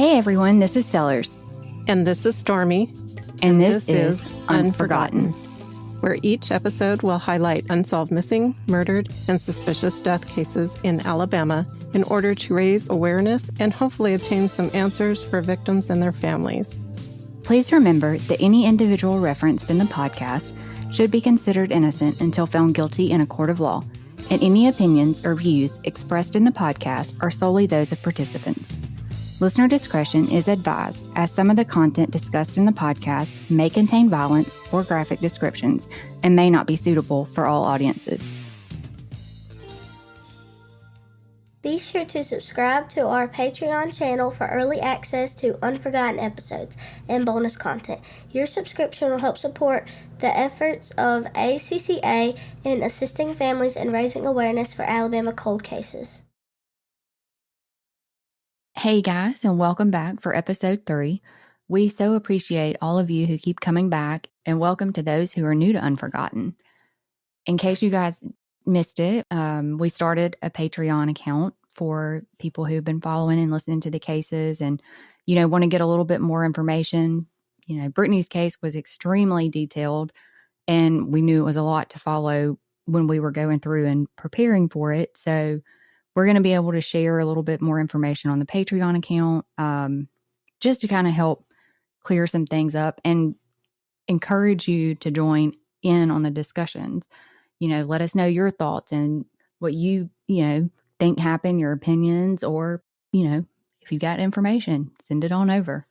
Hey everyone, this is Sellers. And this is Stormy. And this is Unforgotten, where each episode will highlight unsolved missing, murdered, and suspicious death cases in Alabama in order to raise awareness and hopefully obtain some answers for victims and their families. Please remember that any individual referenced in the podcast should be considered innocent until found guilty in a court of law, and any opinions or views expressed in the podcast are solely those of participants. Listener discretion is advised, as some of the content discussed in the podcast may contain violence or graphic descriptions and may not be suitable for all audiences. Be sure to subscribe to our Patreon channel for early access to Unforgotten episodes and bonus content. Your subscription will help support the efforts of ACCA in assisting families and raising awareness for Alabama cold cases. Hey guys, and welcome back for episode 3. We so appreciate all of you who keep coming back, and welcome to those who are new to Unforgotten. In case you guys missed it, we started a Patreon account for people who've been following and listening to the cases and, want to get a little bit more information. Brittany's case was extremely detailed, and we knew it was a lot to follow when we were going through and preparing for it. So we're going to be able to share a little bit more information on the Patreon account, just to kind of help clear some things up and encourage you to join in on the discussions. Let us know your thoughts and what you think happened, your opinions, or, if you got information, send it on over.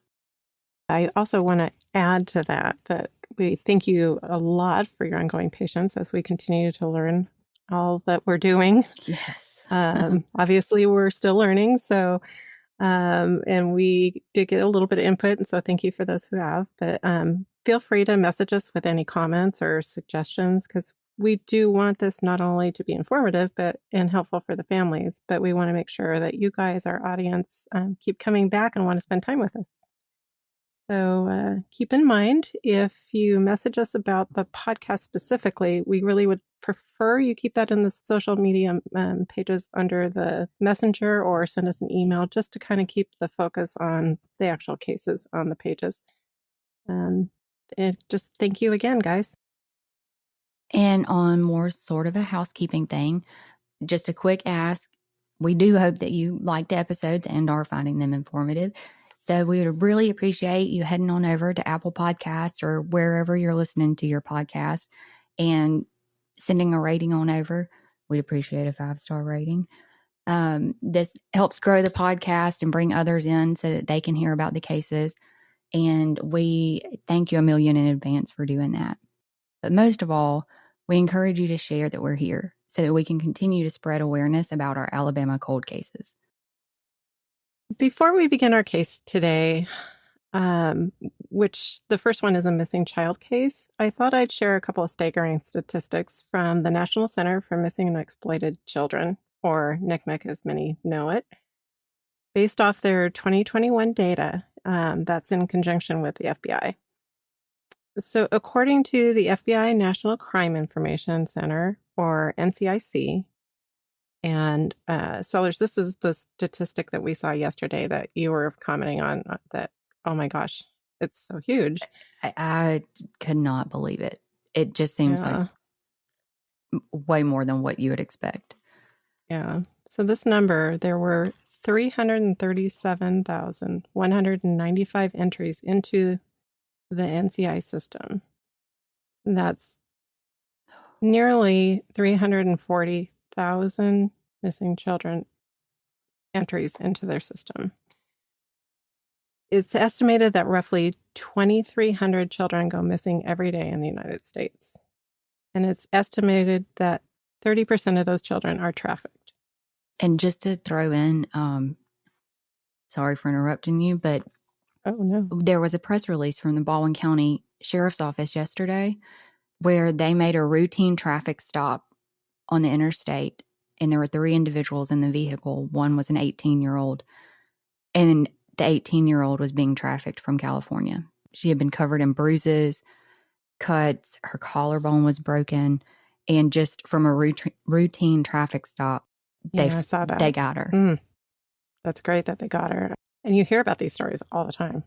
I also want to add to that we thank you a lot for your ongoing patience as we continue to learn all that we're doing. Yes. Obviously, we're still learning, so and we did get a little bit of input, and so thank you for those who have. But feel free to message us with any comments or suggestions, because we do want this not only to be informative and helpful for the families, but we want to make sure that you guys, our audience, keep coming back and want to spend time with us. So keep in mind, if you message us about the podcast specifically, we really would prefer you keep that in the social media pages under the messenger, or send us an email just to kind of keep the focus on the actual cases on the pages. And just thank you again, guys. And on more sort of a housekeeping thing, just a quick ask. We do hope that you like the episodes and are finding them informative. So we would really appreciate you heading on over to Apple Podcasts or wherever you're listening to your podcast and sending a rating on over. We'd appreciate a 5-star rating. This helps grow the podcast and bring others in so that they can hear about the cases. And we thank you a million in advance for doing that. But most of all, we encourage you to share that we're here so that we can continue to spread awareness about our Alabama cold cases. Before we begin our case today, which the first one is a missing child case, I thought I'd share a couple of staggering statistics from the National Center for Missing and Exploited Children, or NCMEC as many know it, based off their 2021 data that's in conjunction with the FBI. So according to the FBI National Crime Information Center, or NCIC, and Sellers, this is the statistic that we saw yesterday that you were commenting on, that, oh my gosh, it's so huge. I could not believe it. It just seems like way more than what you would expect. Yeah. So this number, there were 337,195 entries into the NCI system. That's nearly 340,000 missing children entries into their system. It's estimated that roughly 2,300 children go missing every day in the United States. And it's estimated that 30% of those children are trafficked. And just to throw in, sorry for interrupting you, but oh no, there was a press release from the Baldwin County Sheriff's Office yesterday where they made a routine traffic stop on the interstate, and there were 3 individuals in the vehicle. One was an 18-year-old, and the 18-year-old was being trafficked from California. She had been covered in bruises, cuts, her collarbone was broken, and just from a routine traffic stop, I saw that. they got her. That's great that they got her. And you hear about these stories all the time.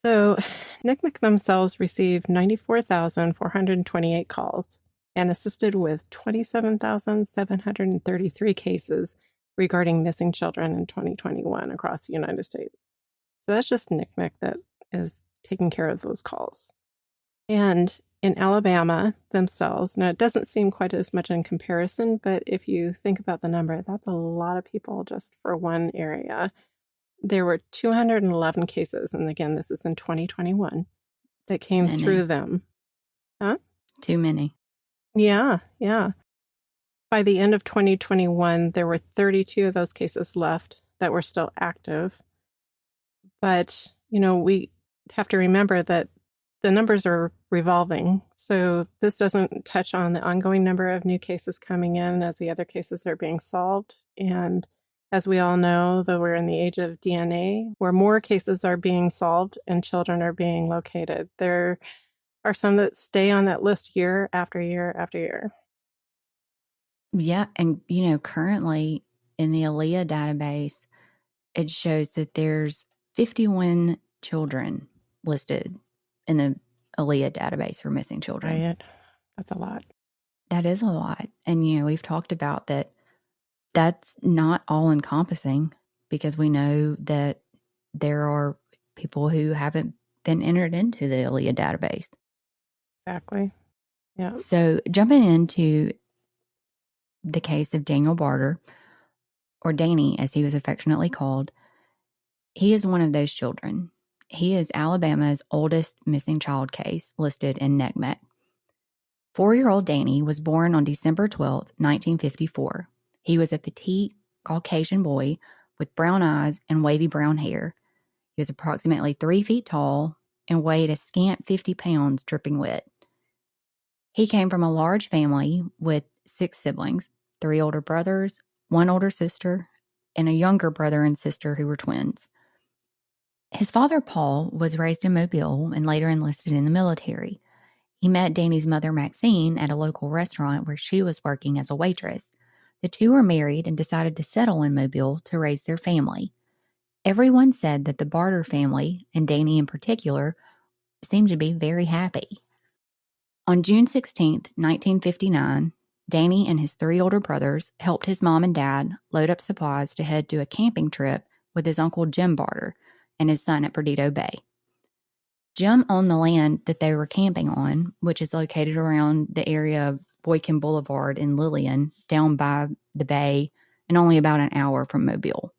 So NCMEC themselves received 94,428 calls and assisted with 27,733 cases regarding missing children in 2021 across the United States. So that's just NCMEC that is taking care of those calls. And in Alabama themselves, now it doesn't seem quite as much in comparison, but if you think about the number, that's a lot of people just for one area. There were 211 cases, and again, this is in 2021, that came through them. Huh? Too many. Yeah. By the end of 2021, there were 32 of those cases left that were still active. But, we have to remember that the numbers are revolving. So this doesn't touch on the ongoing number of new cases coming in as the other cases are being solved. And as we all know, though we're in the age of DNA, where more cases are being solved and children are being located, there are some that stay on that list year after year after year. Yeah. And, currently in the ALEA database, it shows that there's 51 children listed in the ALEA database for missing children. Right. That's a lot. That is a lot. And, we've talked about that. That's not all encompassing because we know that there are people who haven't been entered into the ALEA database. Exactly. Yeah. So jumping into the case of Daniel Barter, or Danny as he was affectionately called, he is one of those children. He is Alabama's oldest missing child case listed in NCMEC. 4-year-old Danny was born on December 12, 1954. He was a petite Caucasian boy with brown eyes and wavy brown hair. He was approximately 3 feet tall and weighed a scant 50 pounds dripping wet. He came from a large family with 6 siblings, 3 older brothers, 1 older sister, and a younger brother and sister who were twins. His father, Paul, was raised in Mobile and later enlisted in the military. He met Danny's mother, Maxine, at a local restaurant where she was working as a waitress. The two were married and decided to settle in Mobile to raise their family. Everyone said that the Barter family, and Danny in particular, seemed to be very happy. On June 16, 1959, Danny and his 3 older brothers helped his mom and dad load up supplies to head to a camping trip with his uncle Jim Barter and his son at Perdido Bay. Jim owned the land that they were camping on, which is located around the area of Boykin Boulevard in Lillian, down by the bay, and only about an hour from Mobile.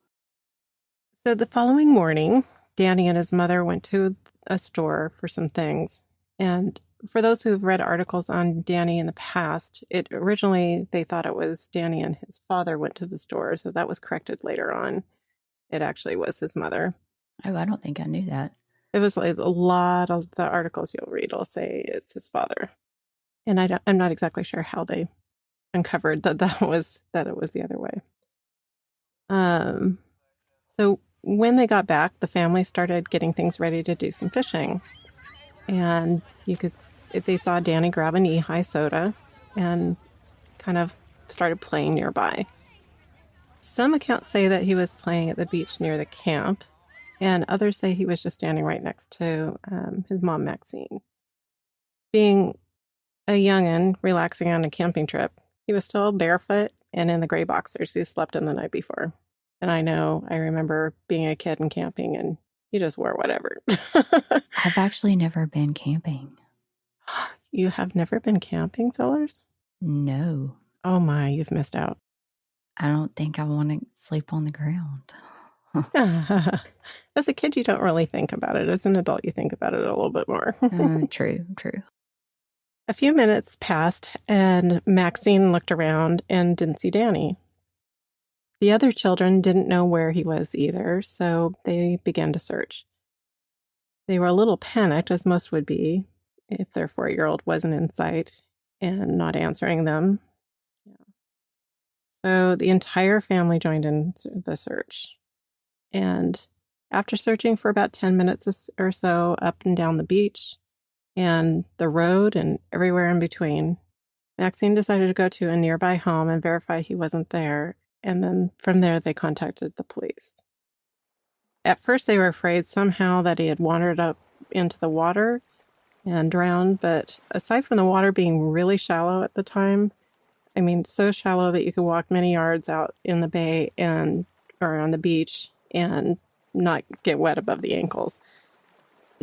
So the following morning, Danny and his mother went to a store for some things. And for those who've read articles on Danny in the past, originally they thought it was Danny and his father went to the store. So that was corrected later on. It actually was his mother. Oh, I don't think I knew that. It was like a lot of the articles you'll read will say it's his father. And I'm not exactly sure how they uncovered that it was the other way. So when they got back, the family started getting things ready to do some fishing. And they saw Danny grab a knee-high soda and kind of started playing nearby. Some accounts say that he was playing at the beach near the camp, and others say he was just standing right next to his mom, Maxine. Being a youngin' relaxing on a camping trip, he was still barefoot and in the gray boxers he slept in the night before. And I remember being a kid and camping, and you just wore whatever. I've actually never been camping. You have never been camping, Sellers? No. Oh my, you've missed out. I don't think I want to sleep on the ground. As a kid, you don't really think about it. As an adult, you think about it a little bit more. True. A few minutes passed, and Maxine looked around and didn't see Danny. The other children didn't know where he was either, so they began to search. They were a little panicked, as most would be, if their 4-year-old wasn't in sight and not answering them. So the entire family joined in the search. And after searching for about 10 minutes or so up and down the beach and the road and everywhere in between, Maxine decided to go to a nearby home and verify he wasn't there. And then from there, they contacted the police. at first they were afraid somehow that he had wandered up into the water and drowned. But aside from the water being really shallow at the time, I mean, so shallow that you could walk many yards out in the bay or on the beach and not get wet above the ankles.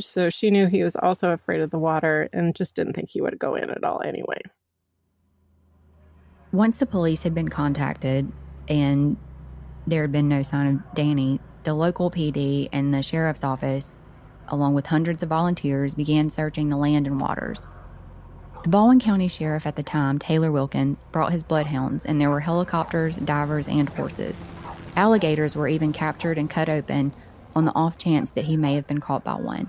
So she knew he was also afraid of the water and just didn't think he would go in at all anyway. Once the police had been contacted and there had been no sign of Danny, the local PD and the sheriff's office, along with hundreds of volunteers, began searching the land and waters. The Baldwin County Sheriff at the time, Taylor Wilkins, brought his bloodhounds, and there were helicopters, divers, and horses. Alligators were even captured and cut open on the off chance that he may have been caught by one.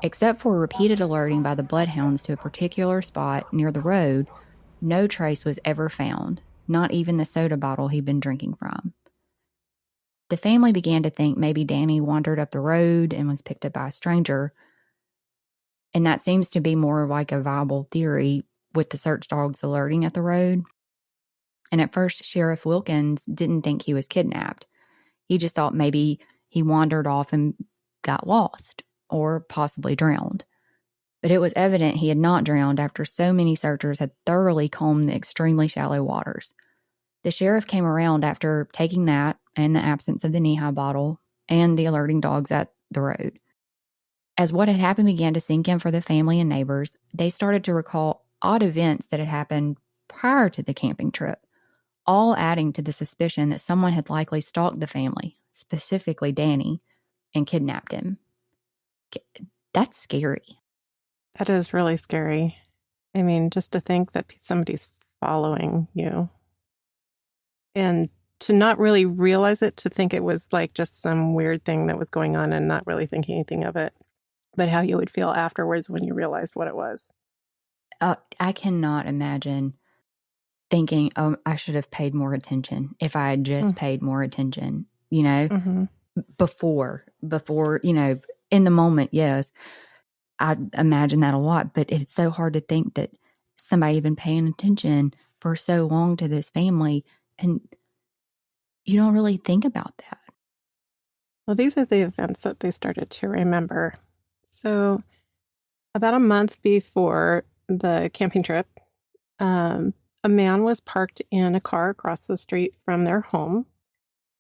Except for repeated alerting by the bloodhounds to a particular spot near the road, no trace was ever found, not even the soda bottle he'd been drinking from. The family began to think maybe Danny wandered up the road and was picked up by a stranger, and that seems to be more like a viable theory with the search dogs alerting at the road. And at first, Sheriff Wilkins didn't think he was kidnapped. He just thought maybe he wandered off and got lost or possibly drowned. But it was evident he had not drowned after so many searchers had thoroughly combed the extremely shallow waters. The sheriff came around after taking that and the absence of the knee-high bottle and the alerting dogs at the road. As what had happened began to sink in for the family and neighbors, they started to recall odd events that had happened prior to the camping trip, all adding to the suspicion that someone had likely stalked the family, specifically Danny, and kidnapped him. That's scary. That is really scary. I mean, just to think that somebody's following you and to not really realize it, to think it was like just some weird thing that was going on and not really thinking anything of it, but how you would feel afterwards when you realized what it was. I cannot imagine thinking, oh, I should have paid more attention if I had just paid more attention, before, in the moment, yes. I imagine that a lot, but it's so hard to think that somebody had been paying attention for so long to this family, and you don't really think about that. Well, these are the events that they started to remember. So about a month before the camping trip, a man was parked in a car across the street from their home,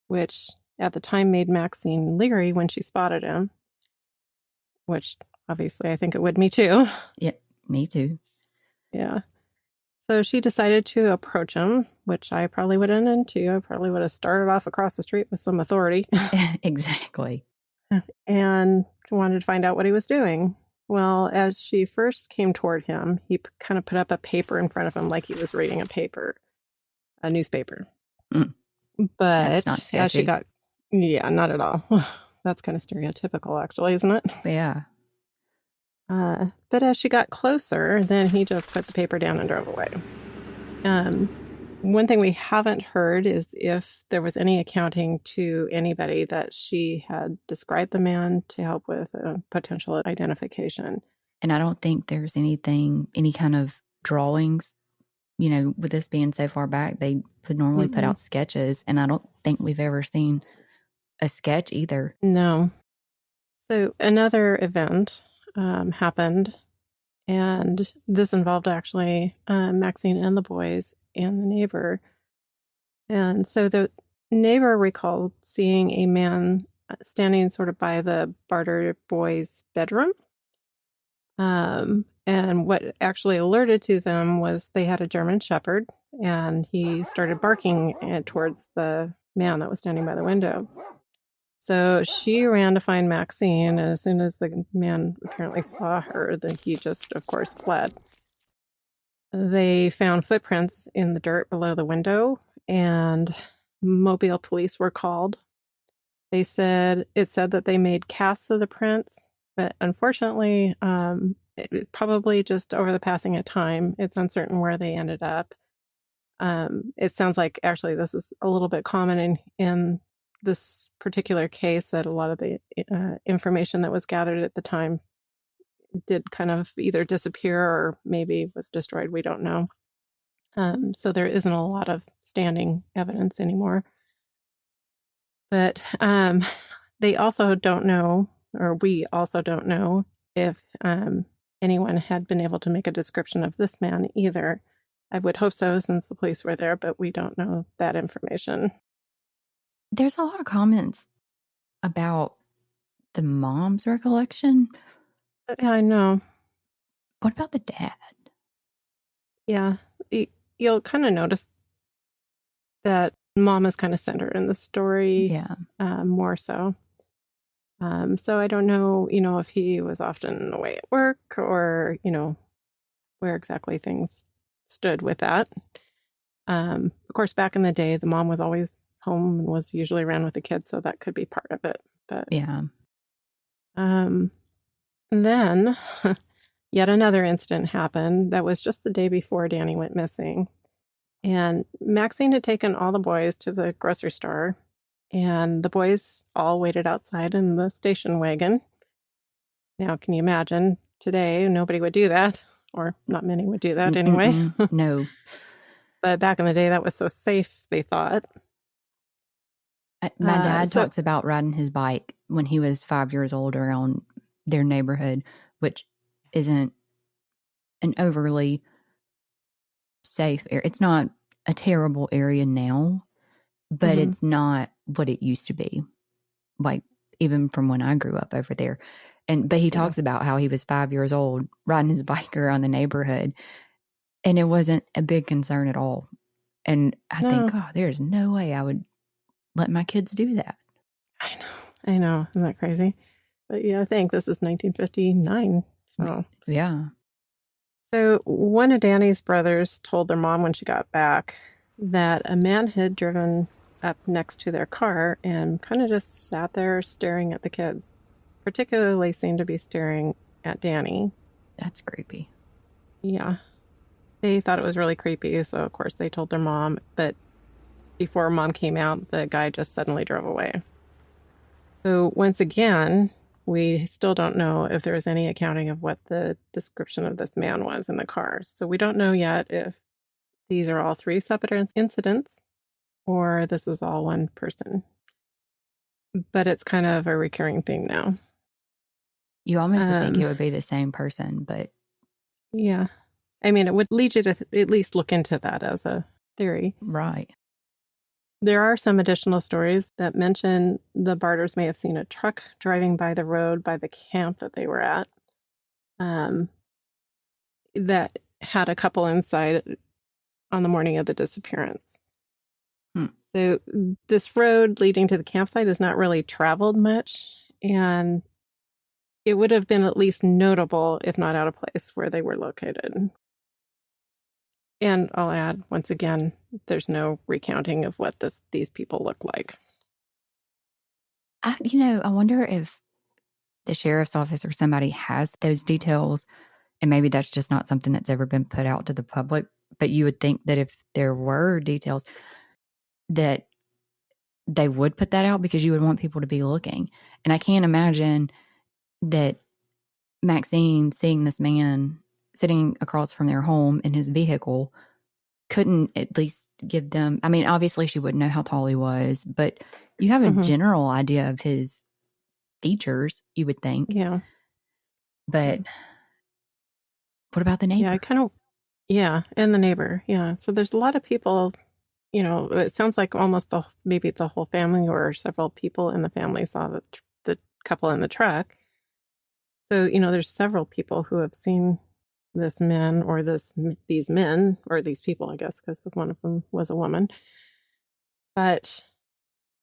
which at the time made Maxine leery when she spotted him, which obviously I think it would me too. Yeah, me too. Yeah. So she decided to approach him, which I probably would have done too. I probably would have started off across the street with some authority. Exactly. And wanted to find out what he was doing. Well, as she first came toward him, he kind of put up a paper in front of him like he was reading a newspaper. Mm. But that's not sketchy. As she got, yeah, not at all. That's kind of stereotypical, actually, isn't it? Yeah. But as she got closer, then he just put the paper down and drove away. One thing we haven't heard is if there was any accounting to anybody that she had described the man to help with a potential identification. And I don't think there's any kind of drawings, with this being so far back, they would normally put out sketches, and I don't think we've ever seen a sketch either. No. So another event happened, and this involved actually Maxine and the boys and the neighbor. And so the neighbor recalled seeing a man standing sort of by the Barter boys' bedroom. And what actually alerted to them was they had a German Shepherd, and he started barking towards the man that was standing by the window. So she ran to find Maxine, and as soon as the man apparently saw her, then he just, of course, fled. They found footprints in the dirt below the window, and Mobile police were called. It said that they made casts of the prints, but unfortunately, it probably just over the passing of time, it's uncertain where they ended up. It sounds like actually this is a little bit common in this particular case, that a lot of the information that was gathered at the time did kind of either disappear or maybe was destroyed. We don't know. So there isn't a lot of standing evidence anymore. But they also don't know, or we also don't know, if anyone had been able to make a description of this man either. I would hope so, since the police were there, but we don't know that information. There's a lot of comments about the mom's recollection. Yeah, I know. What about the dad? Yeah, you'll kind of notice that mom is kind of center in the story, Yeah. more so. So I don't know, if he was often away at work, or, where exactly things stood with that. Of course, back in the day, the mom was always home and was usually around with the kids, so that could be part of it. But Yeah. and then yet another incident happened that was just the day before Danny went missing. And Maxine had taken all the boys to the grocery store, and the boys all waited outside in the station wagon. Now, can you imagine? Today, nobody would do that, or not many would do that anyway. No. But back in the day, that was so safe, they thought. My dad talks about riding his bike when he was 5 years old around their neighborhood, which isn't an overly safe area. It's not a terrible area now, but it's not what it used to be. Like, even from when I grew up over there. But he talks about how he was 5 years old riding his bike around the neighborhood, and it wasn't a big concern at all. And I think, there's no way I would let my kids do that. I know. Isn't that crazy? But yeah, I think this is 1959. So yeah. So one of Danny's brothers told their mom when she got back that a man had driven up next to their car and kind of just sat there staring at the kids. Particularly seemed to be staring at Danny. That's creepy. Yeah. They thought it was really creepy, so of course they told their mom, but before mom came out, the guy just suddenly drove away. So once again, we still don't know if there was any accounting of what the description of this man was in the car. So we don't know yet if these are all three separate incidents or this is all one person. But it's kind of a recurring thing now. You almost would think it would be the same person, but... Yeah. I mean, it would lead you to at least look into that as a theory. Right. There are some additional stories that mention the Barters may have seen a truck driving by the road by the camp that they were at, that had a couple inside on the morning of the disappearance. So this road leading to the campsite is not really traveled much, and it would have been at least notable, if not out of place, where they were located. And I'll add, once again, there's no recounting of what these people look like. I wonder if the sheriff's office or somebody has those details, and maybe that's just not something that's ever been put out to the public. But you would think that if there were details, that they would put that out because you would want people to be looking. And I can't imagine that Maxine, seeing this man sitting across from their home in his vehicle, couldn't at least give them... I mean, obviously she wouldn't know how tall he was, but you have a general idea of his features, you would think. Yeah. But what about the neighbor? Yeah, and the neighbor. Yeah. So there's a lot of people, it sounds like almost maybe the whole family or several people in the family saw the couple in the truck. So, there's several people who have seen this man or these men, or these people, I guess, because one of them was a woman. But,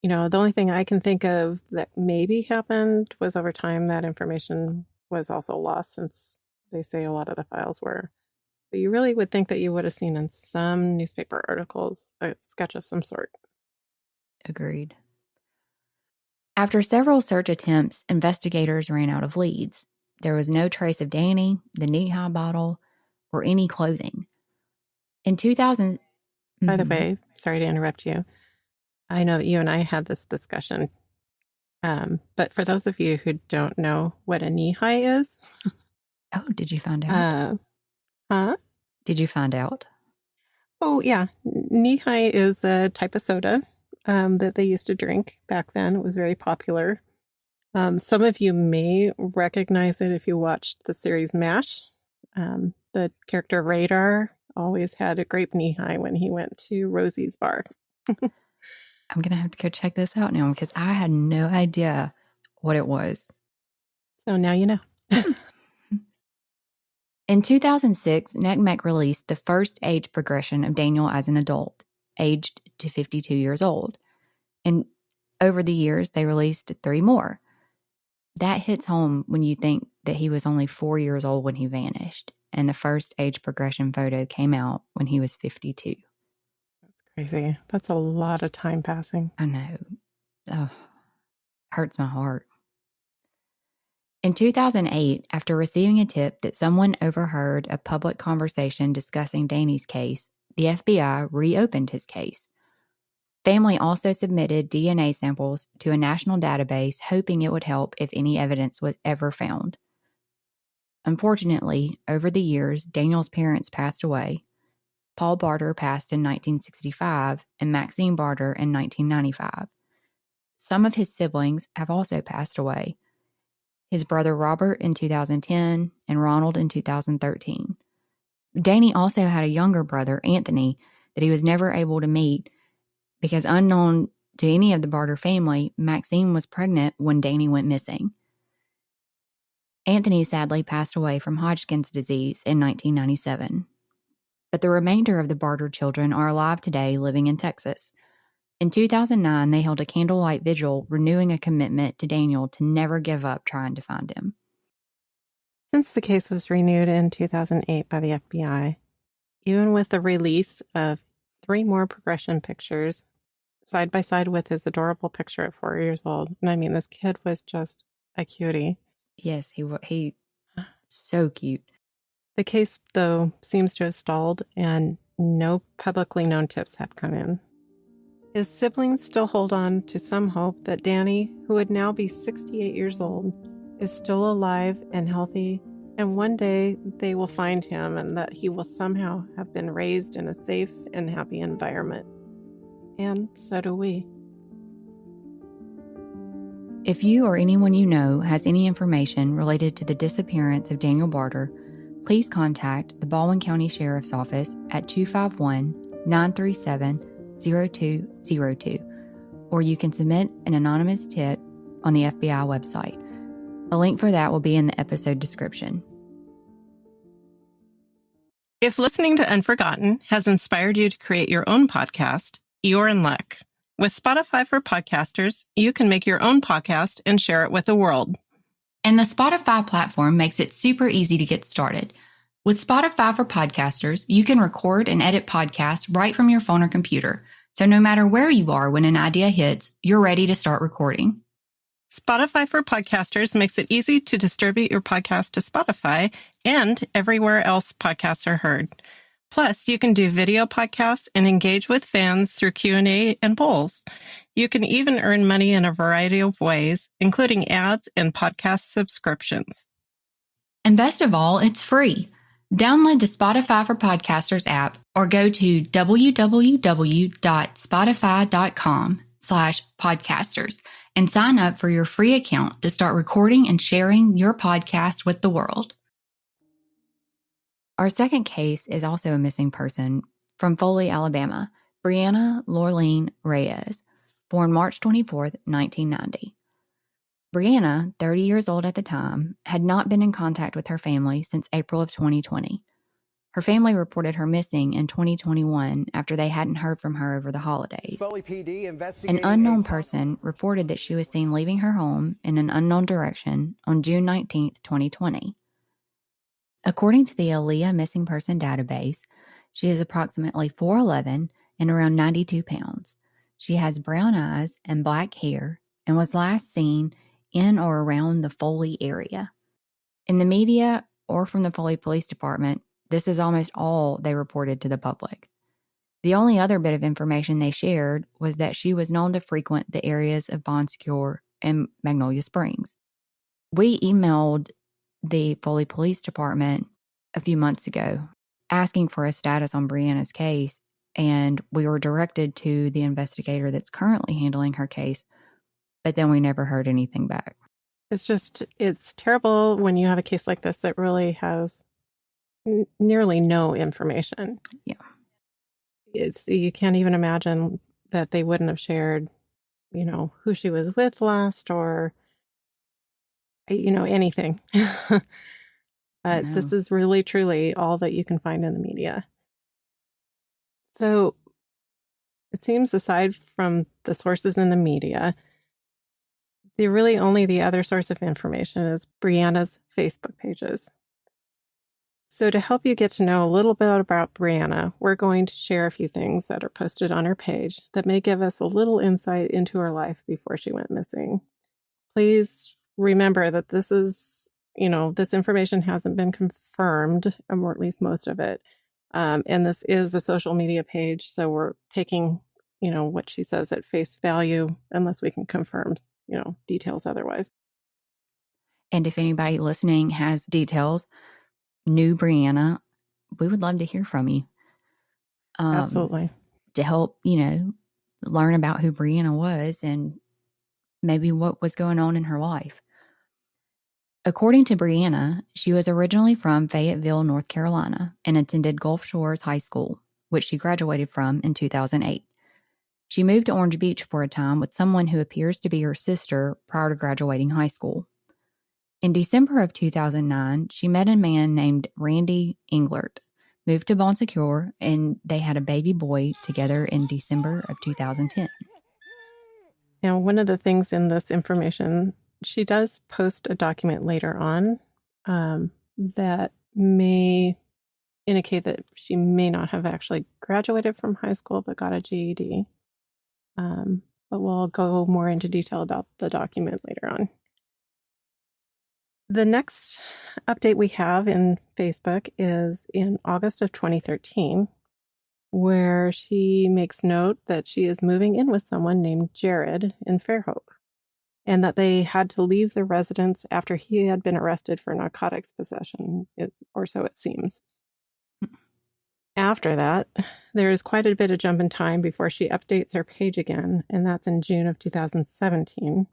the only thing I can think of that maybe happened was over time that information was also lost, since they say a lot of the files were. But you really would think that you would have seen in some newspaper articles a sketch of some sort. Agreed. After several search attempts, investigators ran out of leads. There was no trace of Danny, the knee-high bottle, or any clothing. In 2000... By the way, sorry to interrupt you. I know that you and I had this discussion, but for those of you who don't know what a knee-high is... Oh, did you find out? Did you find out? Oh, yeah. Knee-high is a type of soda that they used to drink back then. It was very popular Some of you may recognize it if you watched the series MASH. The character Radar always had a grape knee-high when he went to Rosie's bar. I'm going to have to go check this out now because I had no idea what it was. So now you know. In 2006, NCMEC released the first age progression of Daniel as an adult, aged to 52 years old. And over the years, they released 3 more. That hits home when you think that he was only 4 years old when he vanished, and the first age progression photo came out when he was 52. That's crazy. That's a lot of time passing. I know. Oh, hurts my heart. In 2008, after receiving a tip that someone overheard a public conversation discussing Danny's case, the FBI reopened his case. Family also submitted DNA samples to a national database, hoping it would help if any evidence was ever found. Unfortunately, over the years, Daniel's parents passed away. Paul Barter passed in 1965 and Maxine Barter in 1995. Some of his siblings have also passed away. His brother Robert in 2010 and Ronald in 2013. Danny also had a younger brother, Anthony, that he was never able to meet because, unknown to any of the Barter family, Maxine was pregnant when Danny went missing. Anthony sadly passed away from Hodgkin's disease in 1997. But the remainder of the Barter children are alive today, living in Texas. In 2009, they held a candlelight vigil, renewing a commitment to Daniel to never give up trying to find him. Since the case was renewed in 2008 by the FBI, even with the release of 3 more progression pictures, side by side with his adorable picture at 4 years old, and I mean, this kid was just a cutie. Yes, he so cute. The case, though, seems to have stalled, and no publicly known tips have come in. His siblings still hold on to some hope that Danny, who would now be 68 years old, is still alive and healthy, and one day they will find him and that he will somehow have been raised in a safe and happy environment. And so do we. If you or anyone you know has any information related to the disappearance of Daniel Barter, please contact the Baldwin County Sheriff's Office at 251-937-0202, or you can submit an anonymous tip on the FBI website. A link for that will be in the episode description. If listening to Unforgotten has inspired you to create your own podcast, you're in luck. With Spotify for Podcasters, you can make your own podcast and share it with the world. And the Spotify platform makes it super easy to get started. With Spotify for Podcasters, you can record and edit podcasts right from your phone or computer. So no matter where you are when an idea hits, you're ready to start recording. Spotify for Podcasters makes it easy to distribute your podcast to Spotify and everywhere else podcasts are heard. Plus, you can do video podcasts and engage with fans through Q&A and polls. You can even earn money in a variety of ways, including ads and podcast subscriptions. And best of all, it's free. Download the Spotify for Podcasters app or go to www.spotify.com/podcasters and sign up for your free account to start recording and sharing your podcast with the world. Our second case is also a missing person from Foley, Alabama, Briana Reyes Reyes, born March 24, 1990. Briana, 30 years old at the time, had not been in contact with her family since April of 2020. Her family reported her missing in 2021 after they hadn't heard from her over the holidays. An unknown person reported that she was seen leaving her home in an unknown direction on June 19, 2020. According to the Aaliyah Missing Person database, she is approximately 4'11" and around 92 pounds. She has brown eyes and black hair and was last seen in or around the Foley area. In the media or from the Foley Police Department, this is almost all they reported to the public. The only other bit of information they shared was that she was known to frequent the areas of Secour and Magnolia Springs. We emailed the Foley Police Department a few months ago asking for a status on Briana's case, and we were directed to the investigator that's currently handling her case, but then we never heard anything back. It's terrible when you have a case like this that really has nearly no information. Yeah. You can't even imagine that they wouldn't have shared, who she was with last or, anything. But this is really, truly all that you can find in the media. So it seems, aside from the sources in the media, the other source of information is Briana's Facebook pages. So to help you get to know a little bit about Briana, we're going to share a few things that are posted on her page that may give us a little insight into her life before she went missing. Please remember that this information hasn't been confirmed, or at least most of it. And this is a social media page, so we're taking, what she says at face value, unless we can confirm, details otherwise. And if anybody listening has details, new Briana, we would love to hear from you. Absolutely. To help, learn about who Briana was and maybe what was going on in her life. According to Briana, she was originally from Fayetteville, North Carolina, and attended Gulf Shores High School, which she graduated from in 2008. She moved to Orange Beach for a time with someone who appears to be her sister prior to graduating high school. In December of 2009, she met a man named Randy Englert, moved to Bon Secour, and they had a baby boy together in December of 2010. Now, one of the things in this information, she does post a document later on that may indicate that she may not have actually graduated from high school, but got a GED. But we'll go more into detail about the document later on. The next update we have in Facebook is in August of 2013, where she makes note that she is moving in with someone named Jared in Fairhope, and that they had to leave the residence after he had been arrested for narcotics possession, or so it seems. After that, there is quite a bit of jump in time before she updates her page again, and that's in June of 2017.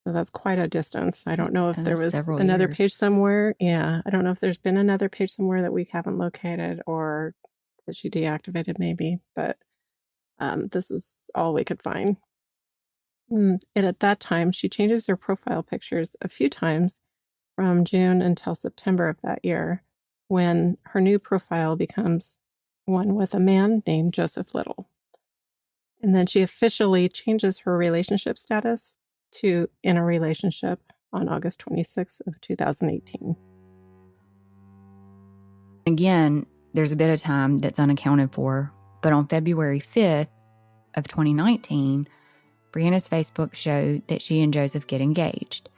So that's quite a distance. I don't know if there was another page somewhere. Yeah, I don't know if there's been another page somewhere that we haven't located or that she deactivated maybe, but this is all we could find. And at that time, she changes her profile pictures a few times from June until September of that year, when her new profile becomes one with a man named Joseph Little. And then she officially changes her relationship status to in a relationship on August 26th of 2018. Again, there's a bit of time that's unaccounted for, but on February 5th of 2019, Briana's Facebook showed that she and Joseph get engaged.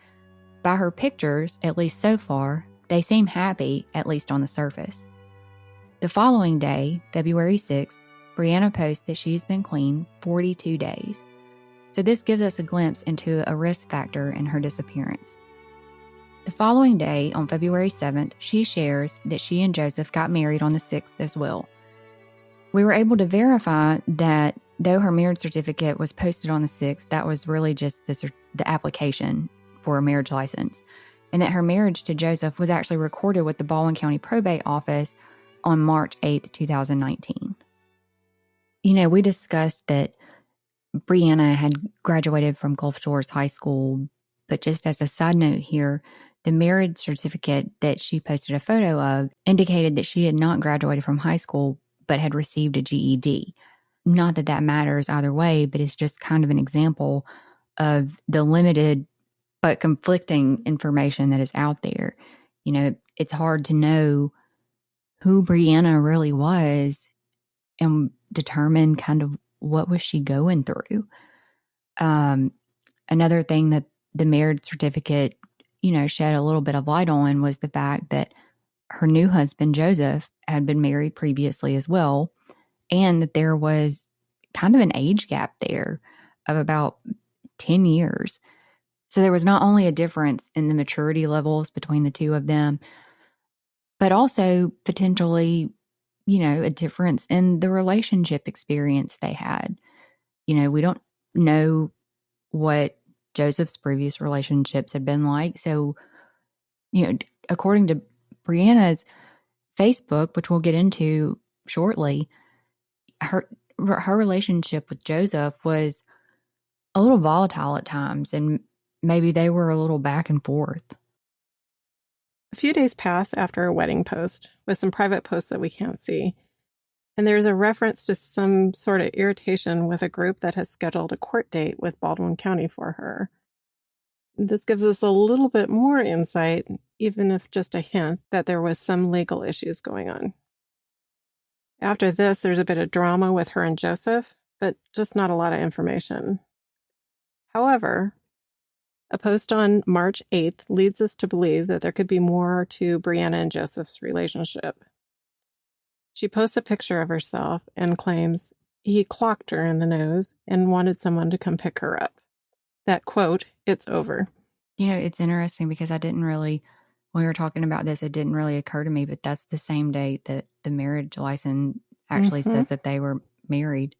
By her pictures, at least so far, they seem happy, at least on the surface. The following day, February 6th, Briana posts that she's been clean 42 days. So this gives us a glimpse into a risk factor in her disappearance. The following day, on February 7th, she shares that she and Joseph got married on the 6th as well. We were able to verify that though her marriage certificate was posted on the 6th, that was really just the application for a marriage license, and that her marriage to Joseph was actually recorded with the Baldwin County Probate Office on March 8th, 2019. We discussed that Briana had graduated from Gulf Shores High School, but just as a side note here, the marriage certificate that she posted a photo of indicated that she had not graduated from high school, but had received a GED. Not that that matters either way, but it's just kind of an example of the limited but conflicting information that is out there. It's hard to know who Briana really was and determine kind of what was she going through. Another thing that the marriage certificate, shed a little bit of light on was the fact that her new husband, Joseph, had been married previously as well, and that there was kind of an age gap there of about 10 years. So there was not only a difference in the maturity levels between the two of them, but also potentially, a difference in the relationship experience they had. We don't know what Joseph's previous relationships had been like. So, according to Brianna's Facebook, which we'll get into shortly, her relationship with Joseph was a little volatile at times, and maybe they were a little back and forth. A few days pass after a wedding post with some private posts that we can't see. And there's a reference to some sort of irritation with a group that has scheduled a court date with Baldwin County for her. This gives us a little bit more insight, even if just a hint, that there was some legal issues going on. After this, there's a bit of drama with her and Joseph, but just not a lot of information. However, a post on March 8th leads us to believe that there could be more to Brianna and Joseph's relationship. She posts a picture of herself and claims he clocked her in the nose and wanted someone to come pick her up. That quote, "It's over." It's interesting because when we were talking about this, it didn't really occur to me, but that's the same date that the marriage license actually says that they were married.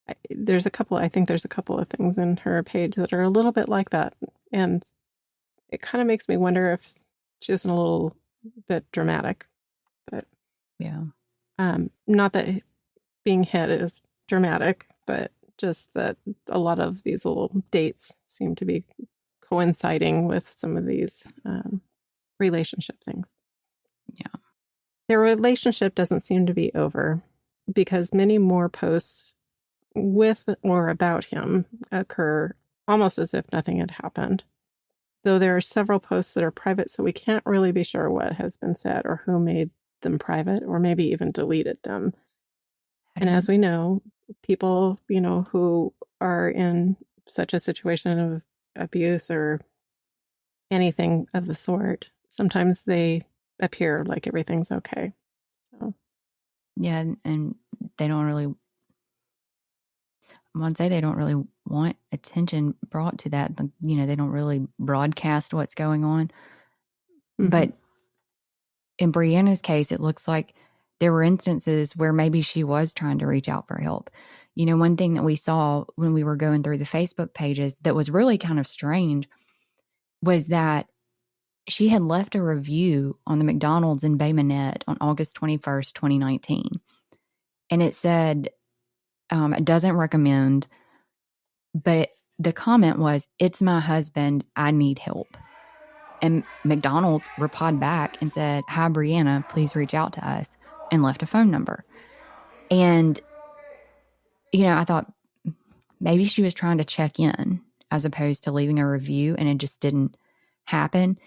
I think there's a couple of things in her page that are a little bit like that. And it kind of makes me wonder if she isn't a little bit dramatic. But yeah. Not that being hit is dramatic, but just that a lot of these little dates seem to be coinciding with some of these relationship things. Yeah. Their relationship doesn't seem to be over because many more posts with or about him occur almost as if nothing had happened. Though there are several posts that are private, so we can't really be sure what has been said or who made them private or maybe even deleted them. And as we know, people, who are in such a situation of abuse or anything of the sort, sometimes they appear like everything's okay. So. Yeah, and they don't really, I want to say they don't really want attention brought to that. They don't really broadcast what's going on. Mm-hmm. But in Brianna's case, it looks like there were instances where maybe she was trying to reach out for help. One thing that we saw when we were going through the Facebook pages that was really kind of strange was that she had left a review on the McDonald's in Bay Minette on August 21st, 2019. And it said, it doesn't recommend, but the comment was, "It's my husband. I need help." And McDonald's replied back and said, "Hi, Brianna, please reach out to us," and left a phone number. And, I thought maybe she was trying to check in as opposed to leaving a review, and it just didn't happen.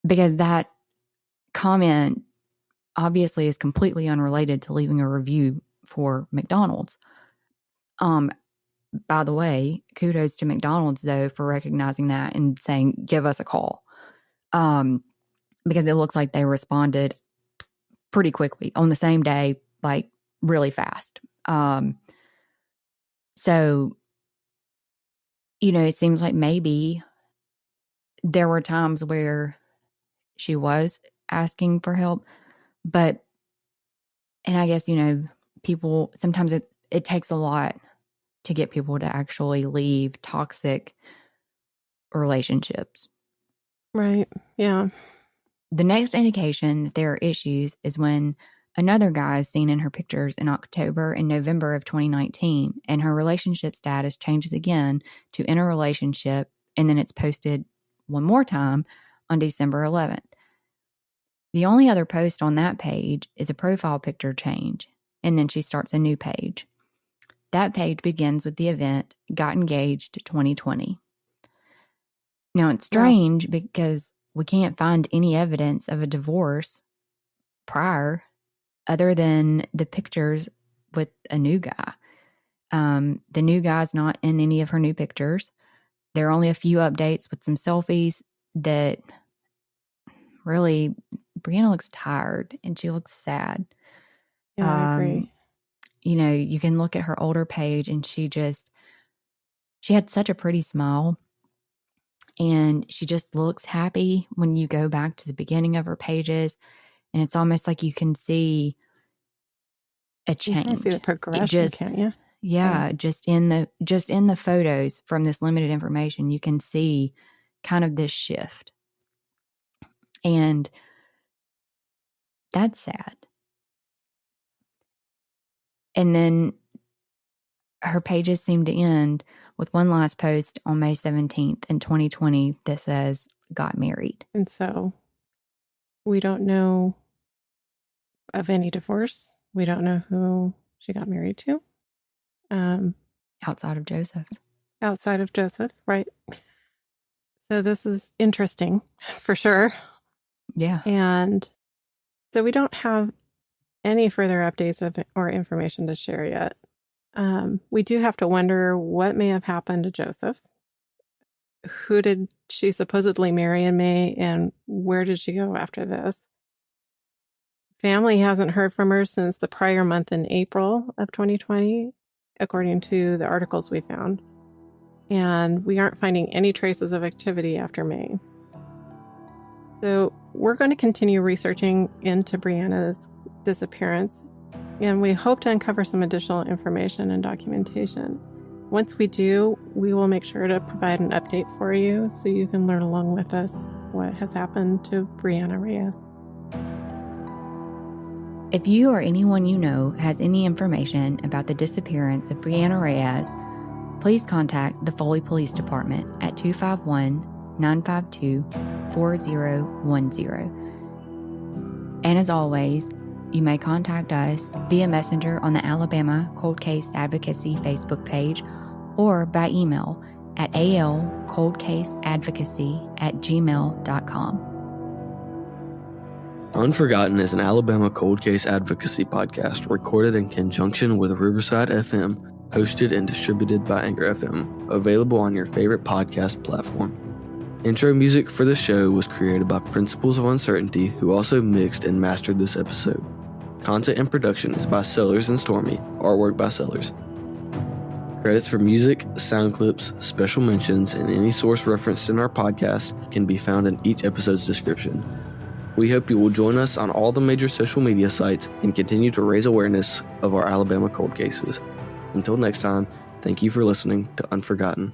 Because that comment obviously is completely unrelated to leaving a review for McDonald's. By the way, kudos to McDonald's, though, for recognizing that and saying, "Give us a call." Because it looks like they responded pretty quickly on the same day, like really fast. So, it seems like maybe there were times where she was asking for help, and I guess, people, sometimes it takes a lot to get people to actually leave toxic relationships. Right. Yeah. The next indication that there are issues is when another guy is seen in her pictures in October and November of 2019, and her relationship status changes again to in a relationship, and then it's posted one more time on December 11th. The only other post on that page is a profile picture change, and then she starts a new page. That page begins with the event, "Got engaged 2020. Now, it's strange because we can't find any evidence of a divorce prior other than the pictures with a new guy. The new guy's not in any of her new pictures. There are only a few updates with some selfies that really, Brianna looks tired and she looks sad. Yeah, I agree. You can look at her older page and she had such a pretty smile. And she just looks happy when you go back to the beginning of her pages. And it's almost like you can see a change. You can see the progression, can't you? Yeah, just in the photos from this limited information, you can see kind of this shift. And that's sad. And then her pages seem to end with one last post on May 17th in 2020 that says, got married. And so we don't know of any divorce. We don't know who she got married to. Outside of Joseph. Outside of Joseph, right. So this is interesting for sure. Yeah. And so we don't have any further updates or information to share yet. We do have to wonder what may have happened to Joseph. Who did she supposedly marry in May, and where did she go after this? Family hasn't heard from her since the prior month in April of 2020, according to the articles we found. And we aren't finding any traces of activity after May. So we're going to continue researching into Briana's disappearance, and we hope to uncover some additional information and documentation. Once we do, we will make sure to provide an update for you so you can learn along with us what has happened to Briana Reyes. If you or anyone you know has any information about the disappearance of Briana Reyes, please contact the Foley Police Department at 251-952-4010. And as always, you may contact us via Messenger on the Alabama Cold Case Advocacy Facebook page or by email at alcoldcaseadvocacy@gmail.com. Unforgotten is an Alabama cold case advocacy podcast recorded in conjunction with Riverside FM, hosted and distributed by Anchor FM, available on your favorite podcast platform. Intro music for the show was created by Principles of Uncertainty, who also mixed and mastered this episode. Content and production is by Sellers and Stormy, artwork by Sellers. Credits for music, sound clips, special mentions, and any source referenced in our podcast can be found in each episode's description. We hope you will join us on all the major social media sites and continue to raise awareness of our Alabama cold cases. Until next time, thank you for listening to Unforgotten.